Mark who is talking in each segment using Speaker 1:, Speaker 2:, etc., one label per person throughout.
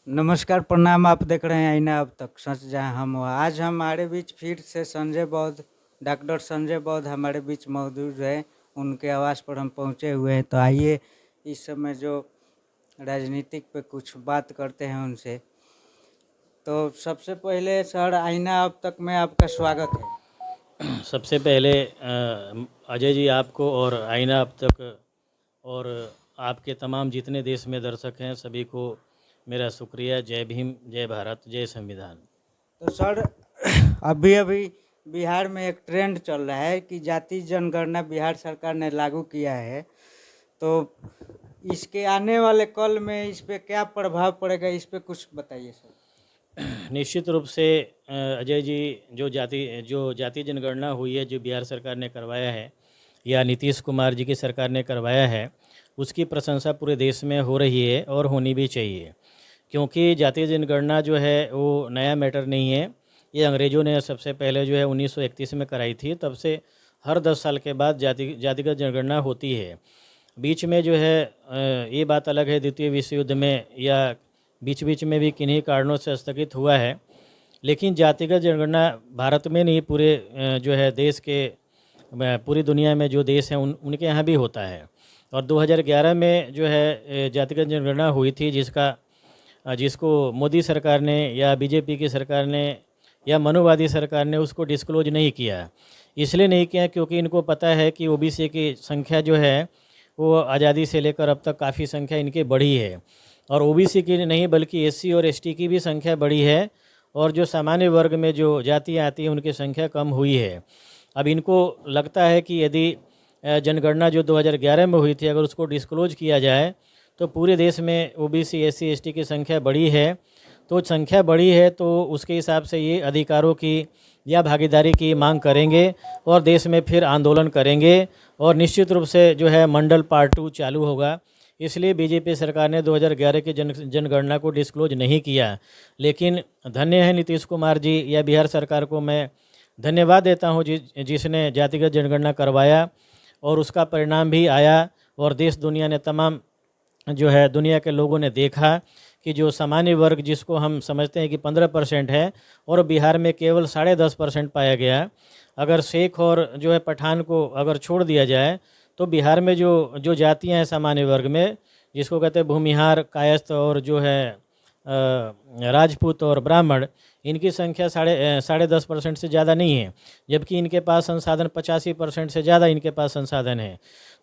Speaker 1: नमस्कार, प्रणाम। आप देख रहे हैं आईना अब तक, सच जहां हम हो। आज हमारे बीच फिर से संजय बौद्ध, डॉक्टर संजय बौद्ध हमारे बीच मौजूद है। उनके आवास पर हम पहुंचे हुए हैं, तो आइए इस समय जो राजनीतिक पे कुछ बात करते हैं उनसे। तो सबसे पहले सर, आईना अब तक में आपका स्वागत है।
Speaker 2: सबसे पहले अजय जी आपको और आईना अब तक और आपके तमाम जितने देश में दर्शक हैं सभी को मेरा शुक्रिया। जय भीम, जय भारत, जय संविधान।
Speaker 1: तो सर, अभी अभी बिहार में एक ट्रेंड चल रहा है कि जाति जनगणना बिहार सरकार ने लागू किया है। तो इसके आने वाले कल में इस पे क्या प्रभाव पड़ेगा, इस पे कुछ बताइए सर।
Speaker 2: निश्चित रूप से अजय जी, जो जाति जनगणना हुई है, जो बिहार सरकार ने करवाया है या नीतीश कुमार जी की सरकार ने करवाया है, उसकी प्रशंसा पूरे देश में हो रही है और होनी भी चाहिए। क्योंकि जातीय जनगणना जो है वो नया मैटर नहीं है। ये अंग्रेज़ों ने सबसे पहले जो है 1931 में कराई थी। तब से हर 10 साल के बाद जातिगत जनगणना होती है। बीच में जो है ये बात अलग है, द्वितीय विश्व युद्ध में या बीच बीच में भी किन्हीं कारणों से स्थगित हुआ है। लेकिन जातिगत जनगणना भारत में नहीं, पूरे जो है देश के पूरी दुनिया में जो देश हैं उनके यहाँ भी होता है। और 2011 में जो है जातिगत जनगणना हुई थी, जिसको मोदी सरकार ने या बीजेपी की सरकार ने या मनुवादी सरकार ने उसको डिस्क्लोज नहीं किया। इसलिए नहीं किया क्योंकि इनको पता है कि ओबीसी की संख्या जो है वो आज़ादी से लेकर अब तक काफ़ी संख्या इनकी बढ़ी है। और ओबीसी की नहीं बल्कि एससी और एसटी की भी संख्या बढ़ी है। और जो सामान्य वर्ग में जो जातियाँ आती हैं उनकी संख्या कम हुई है। अब इनको लगता है कि यदि जनगणना जो 2011 में हुई थी अगर उसको डिस्क्लोज किया जाए तो पूरे देश में ओबीसी एससी एसटी की संख्या बढ़ी है। तो संख्या बढ़ी है तो उसके हिसाब से ये अधिकारों की या भागीदारी की मांग करेंगे और देश में फिर आंदोलन करेंगे। और निश्चित रूप से जो है मंडल पार्ट 2 चालू होगा। इसलिए बीजेपी सरकार ने 2011 की जनगणना को डिस्क्लोज नहीं किया। लेकिन धन्य है नीतीश कुमार जी या बिहार सरकार को मैं धन्यवाद देता हूँ जिसने जातिगत जनगणना करवाया और उसका परिणाम भी आया। और देश दुनिया ने तमाम जो है दुनिया के लोगों ने देखा कि जो सामान्य वर्ग जिसको हम समझते हैं कि 15% है और बिहार में केवल 10.5% पाया गया। अगर शेख और जो है पठान को अगर छोड़ दिया जाए तो बिहार में जो जो जातियां हैं सामान्य वर्ग में, जिसको कहते हैं भूमिहार, कायस्थ और जो है राजपूत और ब्राह्मण, इनकी संख्या 10.5% से ज़्यादा नहीं है। जबकि इनके पास संसाधन 85% से ज़्यादा इनके पास संसाधन है।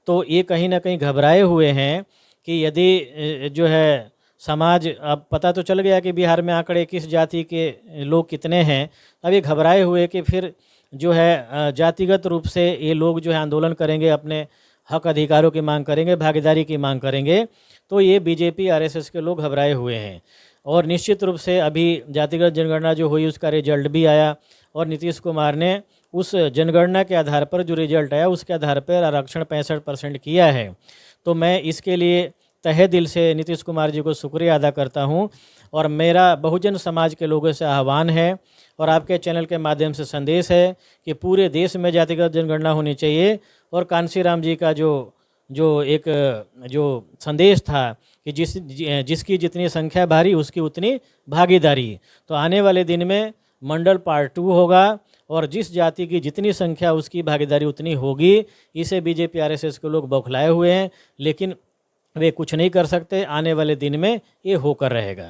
Speaker 2: तो ये कहीं ना कहीं घबराए हुए हैं कि यदि जो है समाज, अब पता तो चल गया कि बिहार में आंकड़े किस जाति के लोग कितने हैं। अब ये घबराए हुए कि फिर जो है जातिगत रूप से ये लोग जो है आंदोलन करेंगे, अपने हक अधिकारों की मांग करेंगे, भागीदारी की मांग करेंगे। तो ये बीजेपी आरएसएस के लोग घबराए हुए हैं। और निश्चित रूप से अभी जातिगत जनगणना जो हुई उसका रिजल्ट भी आया और नीतीश कुमार ने उस जनगणना के आधार पर जो रिजल्ट आया उसके आधार पर आरक्षण 65% किया है। तो मैं इसके लिए तहे दिल से नीतीश कुमार जी को शुक्रिया अदा करता हूं। और मेरा बहुजन समाज के लोगों से आह्वान है और आपके चैनल के माध्यम से संदेश है कि पूरे देश में जातिगत जनगणना होनी चाहिए। और कांसी राम जी का जो जो एक जो संदेश था कि जिसकी जितनी संख्या भारी उसकी उतनी भागीदारी, तो आने वाले दिन में मंडल पार्ट 2 होगा और जिस जाति की जितनी संख्या उसकी भागीदारी उतनी होगी। इसे बीजेपी आरएसएस के लोग बौखलाए हुए हैं, लेकिन वे कुछ नहीं कर सकते। आने वाले दिन में ये होकर रहेगा।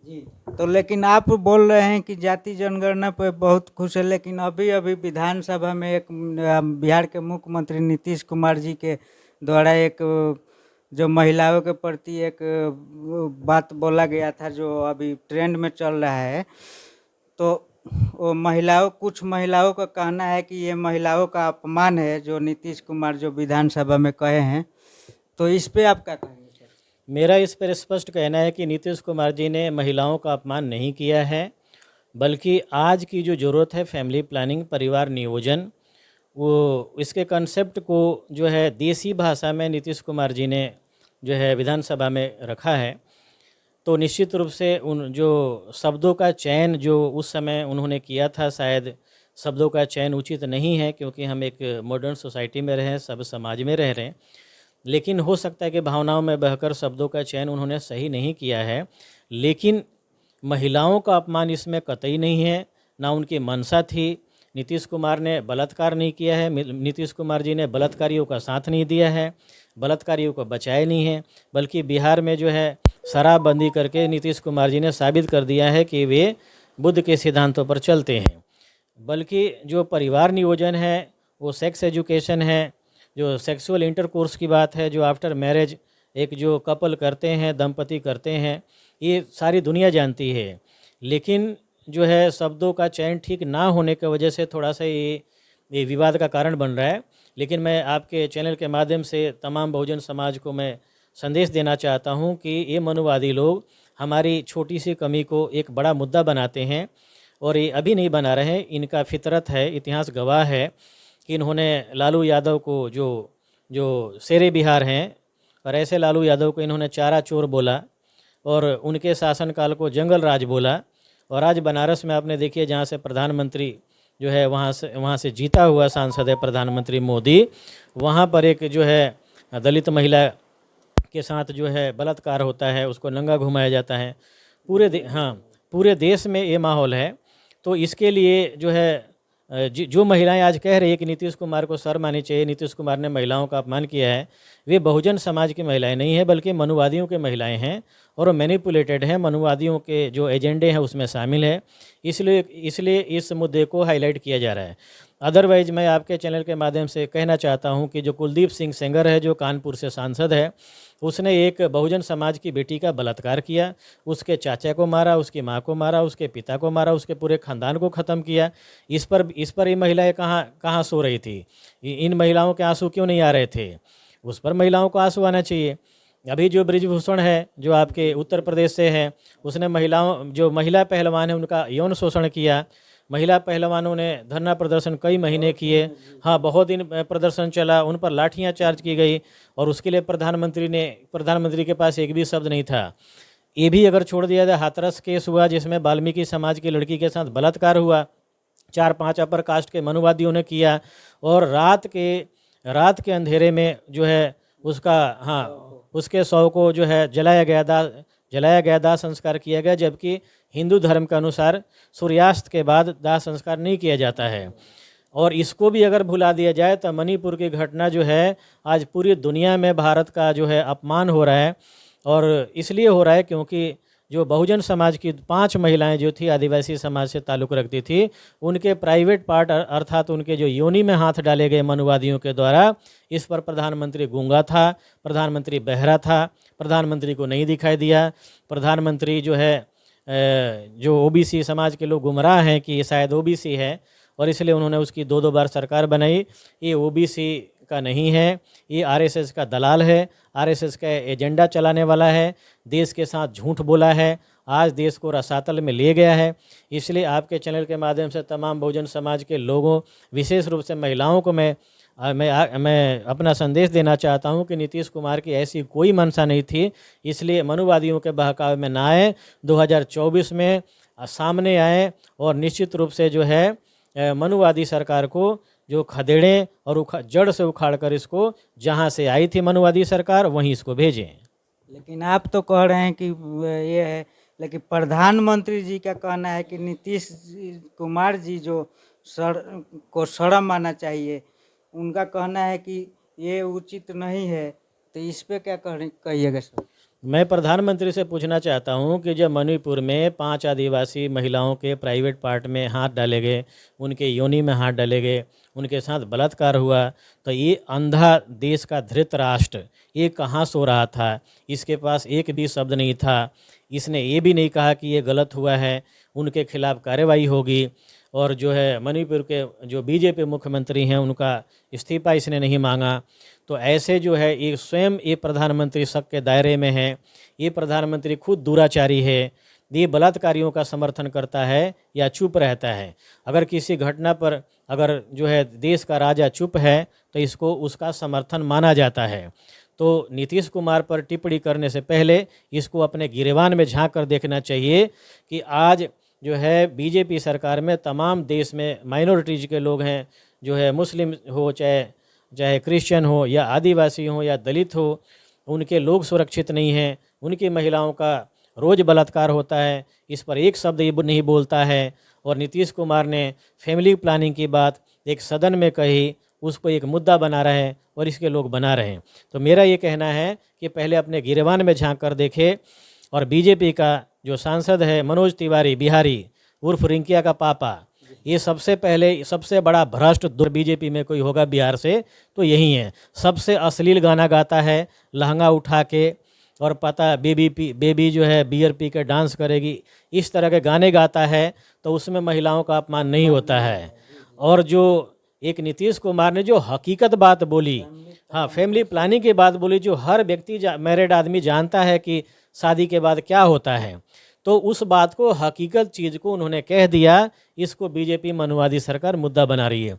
Speaker 1: जी। तो लेकिन आप बोल रहे हैं कि जाति जनगणना पे बहुत खुश है, लेकिन अभी अभी विधानसभा में एक बिहार के मुख्यमंत्री नीतीश कुमार जी के द्वारा एक जो महिलाओं के प्रति एक बात बोला गया था, जो अभी ट्रेंड में चल रहा है। तो वो कुछ महिलाओं का कहना है कि ये महिलाओं का अपमान है, जो नीतीश कुमार जो विधानसभा में कहे हैं। तो इस पे आप क्या कहेंगे सर?
Speaker 2: मेरा इस पर स्पष्ट कहना है कि नीतीश कुमार जी ने महिलाओं का अपमान नहीं किया है, बल्कि आज की जो ज़रूरत है फैमिली प्लानिंग, परिवार नियोजन, वो इसके कंसेप्ट को जो है देसी भाषा में नीतीश कुमार जी ने जो है विधानसभा में रखा है। तो निश्चित रूप से उन जो शब्दों का चयन जो उस समय उन्होंने किया था, शायद शब्दों का चयन उचित नहीं है क्योंकि हम एक मॉडर्न सोसाइटी में रहे हैं, सब समाज में रह रहे हैं। लेकिन हो सकता है कि भावनाओं में बहकर शब्दों का चयन उन्होंने सही नहीं किया है। लेकिन महिलाओं का अपमान इसमें कतई नहीं है, ना उनकी मंशा थी। नीतीश कुमार ने बलात्कार नहीं किया है, नीतीश कुमार जी ने बलात्कारियों का साथ नहीं दिया है, बलात्कारियों को बचाया नहीं है, बल्कि बिहार में जो है शराबबंदी करके नीतीश कुमार जी ने साबित कर दिया है कि वे बुद्ध के सिद्धांतों पर चलते हैं। बल्कि जो परिवार नियोजन है, वो सेक्स एजुकेशन है, जो सेक्सुअल इंटरकोर्स की बात है, जो आफ्टर मैरिज एक जो कपल करते हैं, दंपति करते हैं, ये सारी दुनिया जानती है। लेकिन जो है शब्दों का चयन ठीक ना होने की वजह से थोड़ा सा ये विवाद का कारण बन रहा है। लेकिन मैं आपके चैनल के माध्यम से तमाम बहुजन समाज को मैं संदेश देना चाहता हूँ कि ये मनुवादी लोग हमारी छोटी सी कमी को एक बड़ा मुद्दा बनाते हैं, और ये अभी नहीं बना रहे हैं, इनका फितरत है। इतिहास गवाह है कि इन्होंने लालू यादव को जो शेरे बिहार हैं, और ऐसे लालू यादव को इन्होंने चारा चोर बोला, और उनके शासनकाल को जंगल राज बोला। और आज बनारस में आपने देखिए, जहाँ से प्रधानमंत्री जो है वहाँ से जीता हुआ सांसद है प्रधानमंत्री मोदी, वहाँ पर एक जो है दलित महिला के साथ जो है बलात्कार होता है, उसको नंगा घुमाया जाता है। पूरे देश में ये माहौल है। तो इसके लिए जो है जो महिलाएं आज कह रही है कि नीतीश कुमार को शर्म आनी चाहिए, नीतीश कुमार ने महिलाओं का अपमान किया है, वे बहुजन समाज की महिलाएं नहीं हैं, बल्कि मनुवादियों के महिलाएं हैं, और मैनिपुलेटेड हैं, मनुवादियों के जो एजेंडे हैं उसमें शामिल है। इसलिए इस मुद्दे को हाईलाइट किया जा रहा है। अदरवाइज मैं आपके चैनल के माध्यम से कहना चाहता हूं कि जो कुलदीप सिंह सेंगर है, जो कानपुर से सांसद है, उसने एक बहुजन समाज की बेटी का बलात्कार किया, उसके चाचा को मारा, उसकी माँ को मारा, उसके पिता को मारा, उसके पूरे खानदान को ख़त्म किया। इस पर ये महिलाएं कहाँ सो रही थी? इन महिलाओं के आंसू क्यों नहीं आ रहे थे? उस पर महिलाओं को आंसू आना चाहिए। अभी जो ब्रिजभूषण है, जो आपके उत्तर प्रदेश से है, उसने महिला पहलवान है उनका यौन शोषण किया। महिला पहलवानों ने धरना प्रदर्शन कई महीने किए, हाँ बहुत दिन प्रदर्शन चला, उन पर लाठियां चार्ज की गई, और उसके लिए प्रधानमंत्री के पास एक भी शब्द नहीं था। ये भी अगर छोड़ दिया जाए, हाथरस केस हुआ जिसमें वाल्मीकि समाज की लड़की के साथ बलात्कार हुआ, 4-5 अपर कास्ट के मनुवादियों ने किया, और रात के अंधेरे में जो है उसके शव को जो है जलाया गया, दाह संस्कार किया गया, जबकि हिंदू धर्म के अनुसार सूर्यास्त के बाद दाह संस्कार नहीं किया जाता है। और इसको भी अगर भुला दिया जाए तो मणिपुर की घटना जो है आज पूरी दुनिया में भारत का जो है अपमान हो रहा है। और इसलिए हो रहा है क्योंकि जो बहुजन समाज की 5 महिलाएं जो थी, आदिवासी समाज से ताल्लुक़ रखती थी, उनके प्राइवेट पार्ट अर्थात उनके जो योनि में हाथ डाले गए मनुवादियों के द्वारा, इस पर प्रधानमंत्री गूंगा था, प्रधानमंत्री बहरा था, प्रधानमंत्री को नहीं दिखाई दिया। प्रधानमंत्री जो है जो ओबीसी समाज के लोग गुमराह हैं कि ये शायद ओबीसी है, और इसलिए उन्होंने उसकी 2-2 बार सरकार बनाई। ये ओबीसी का नहीं है, ये आरएसएस का दलाल है, आरएसएस का एजेंडा चलाने वाला है, देश के साथ झूठ बोला है, आज देश को रसातल में ले गया है। इसलिए आपके चैनल के माध्यम से तमाम बहुजन समाज के लोगों, विशेष रूप से महिलाओं को मैं अपना संदेश देना चाहता हूं कि नीतीश कुमार की ऐसी कोई मंशा नहीं थी, इसलिए मनुवादियों के बहकावे में ना आए, 2024 में सामने आए, और निश्चित रूप से जो है मनुवादी सरकार को जो खदेड़ें और जड़ से उखाड़ कर इसको जहां से आई थी मनुवादी सरकार वहीं इसको भेजें।
Speaker 1: लेकिन आप तो कह रहे हैं कि ये है, लेकिन प्रधानमंत्री जी का कहना है कि नीतीश कुमार जी को शर्म आना चाहिए, उनका कहना है कि ये उचित नहीं है। तो इस पे क्या कहिएगा सर?
Speaker 2: मैं प्रधानमंत्री से पूछना चाहता हूं कि जब मणिपुर में 5 आदिवासी महिलाओं के प्राइवेट पार्ट में हाथ डाले गए, उनके योनि में हाथ डाले गए, उनके साथ बलात्कार हुआ, तो ये अंधा देश का धृतराष्ट्र ये कहाँ सो रहा था? इसके पास एक भी शब्द नहीं था। इसने ये भी नहीं कहा कि ये गलत हुआ है, उनके खिलाफ कार्रवाई होगी। और जो है मणिपुर के जो बीजेपी मुख्यमंत्री हैं उनका इस्तीफा इसने नहीं मांगा। तो ऐसे जो है ये स्वयं ये प्रधानमंत्री शक के दायरे में है, ये प्रधानमंत्री खुद दुराचारी है, ये बलात्कारियों का समर्थन करता है या चुप रहता है। अगर किसी घटना पर अगर जो है देश का राजा चुप है तो इसको उसका समर्थन माना जाता है। तो नीतीश कुमार पर टिप्पणी करने से पहले इसको अपने गिरेबान में झांक कर देखना चाहिए कि आज जो है बीजेपी सरकार में तमाम देश में माइनॉरिटीज़ के लोग हैं, जो है मुस्लिम हो चाहे चाहे क्रिश्चियन हो या आदिवासी हो या दलित हो, उनके लोग सुरक्षित नहीं हैं, उनकी महिलाओं का रोज़ बलात्कार होता है, इस पर एक शब्द ये नहीं बोलता है। और नीतीश कुमार ने फैमिली प्लानिंग की बात एक सदन में कही, उसको एक मुद्दा बना रहे हैं और इसके लोग बना रहे हैं। तो मेरा ये कहना है कि पहले अपने गिरबान में झांक कर देखे। और बीजेपी का जो सांसद है मनोज तिवारी बिहारी उर्फ रिंकिया का पापा, ये सबसे पहले सबसे बड़ा भ्रष्ट बीजेपी में कोई होगा बिहार से तो यही है। सबसे अश्लील गाना गाता है, लहंगा उठा के, और पता बेबी जो है बियर पी के डांस करेगी, इस तरह के गाने गाता है, तो उसमें महिलाओं का अपमान नहीं होता है। और जो एक नीतीश कुमार ने जो हकीकत बात बोली, हाँ फैमिली प्लानिंग की बात बोली, जो हर व्यक्ति मैरिड आदमी जानता है कि शादी के बाद क्या होता है, तो उस बात को हकीकत चीज़ को उन्होंने कह दिया। इसको बीजेपी मनुवादी सरकार मुद्दा बना रही है।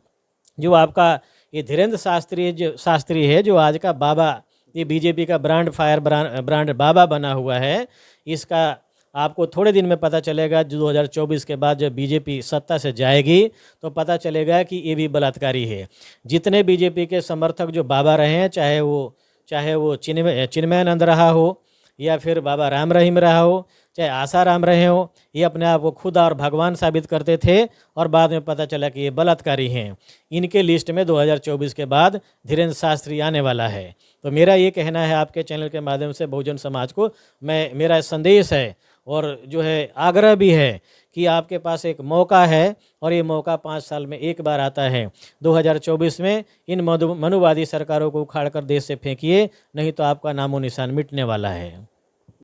Speaker 2: जो आपका ये धीरेन्द्र शास्त्री है, जो आज का बाबा, ये बीजेपी का ब्रांड बाबा बना हुआ है, इसका आपको थोड़े दिन में पता चलेगा। 2024 के बाद जब बीजेपी सत्ता से जाएगी तो पता चलेगा कि ये भी बलात्कारी है। जितने बीजेपी के समर्थक जो बाबा रहे हैं, चाहे वो चिन्मयानंद रहा हो या फिर बाबा राम रहीम रहा हो, चाहे आसाराम रहे हो, ये अपने आप को खुदा और भगवान साबित करते थे और बाद में पता चला कि ये बलात्कारी हैं। इनके लिस्ट में 2024 के बाद धीरेन्द्र शास्त्री आने वाला है। तो मेरा ये कहना है आपके चैनल के माध्यम से बहुजन समाज को, मेरा संदेश है और जो है आग्रह भी है कि आपके पास एक मौका है और ये मौका 5 साल में एक बार आता है। 2024 में इन मनुवादी सरकारों को उखाड़ कर देश से फेंकिए, नहीं तो आपका नामो निशान मिटने वाला है।